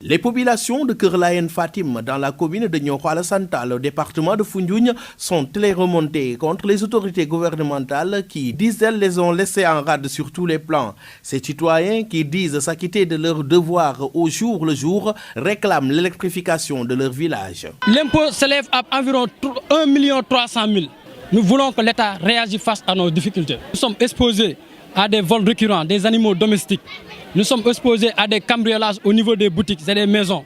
Les populations de Kër Layen Fatim dans la commune de Niokho Alassane Tall au département de Foundiougne sont très remontées contre les autorités gouvernementales qui, disent-elles, les ont laissés en rade sur tous les plans. Ces citoyens qui disent s'acquitter de leurs devoirs au jour le jour réclament l'électrification de leur village. L'impôt s'élève à environ 1 300 000. Nous voulons que l'État réagisse face à nos difficultés. Nous sommes exposés à des vols récurrents, des animaux domestiques. Nous sommes exposés à des cambriolages au niveau des boutiques et des maisons.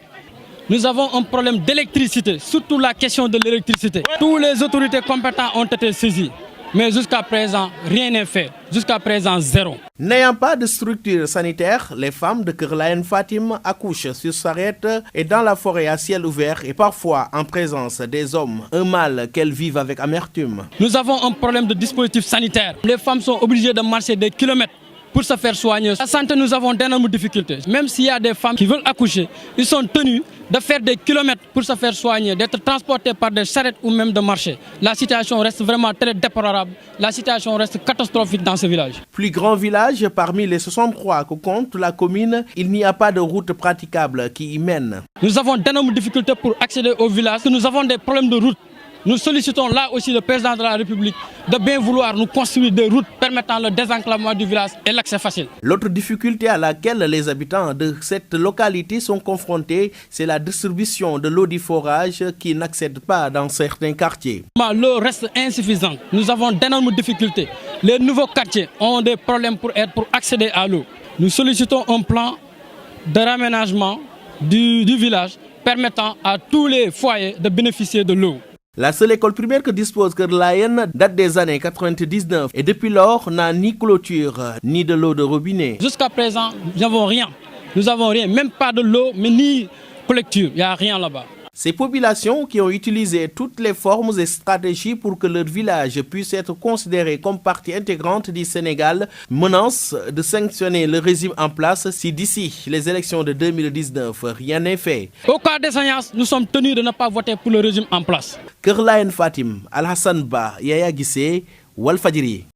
Nous avons un problème d'électricité, surtout la question de l'électricité. Toutes les autorités compétentes ont été saisies, mais jusqu'à présent, rien n'est fait. Jusqu'à présent, zéro. N'ayant pas de structure sanitaire, les femmes de Kër Layen Fatim accouchent sur sarrette et dans la forêt à ciel ouvert et parfois en présence des hommes, un mal qu'elles vivent avec amertume. Nous avons un problème de dispositif sanitaire. Les femmes sont obligées de marcher des kilomètres pour se faire soigner. La santé, nous avons d'énormes difficultés. Même s'il y a des femmes qui veulent accoucher, ils sont tenus de faire des kilomètres pour se faire soigner, d'être transportés par des charrettes ou même de marcher. La situation reste vraiment très déplorable. La situation reste catastrophique dans ce village. Plus grand village, parmi les 63 que compte la commune, il n'y a pas de route praticable qui y mène. Nous avons d'énormes difficultés pour accéder au village. Nous avons des problèmes de route. Nous sollicitons là aussi le président de la République de bien vouloir nous construire des routes permettant le désenclavement du village et l'accès facile. L'autre difficulté à laquelle les habitants de cette localité sont confrontés, c'est la distribution de l'eau du forage qui n'accède pas dans certains quartiers. L'eau reste insuffisante. Nous avons d'énormes difficultés. Les nouveaux quartiers ont des problèmes pour accéder à l'eau. Nous sollicitons un plan de raménagement du village permettant à tous les foyers de bénéficier de l'eau. La seule école primaire que dispose Kër Layen date des années 99 et depuis lors n'a ni clôture ni de l'eau de robinet. Jusqu'à présent, nous n'avons rien. Nous n'avons rien, même pas de l'eau, mais ni collecture. Il n'y a rien là-bas. Ces populations qui ont utilisé toutes les formes et stratégies pour que leur village puisse être considéré comme partie intégrante du Sénégal menacent de sanctionner le régime en place si d'ici les élections de 2019 rien n'est fait. Au cas d'essayance, nous sommes tenus de ne pas voter pour le régime en place. Kër Layen Fatim, Alassane Ba, Yaya Guissé, Walfadjri.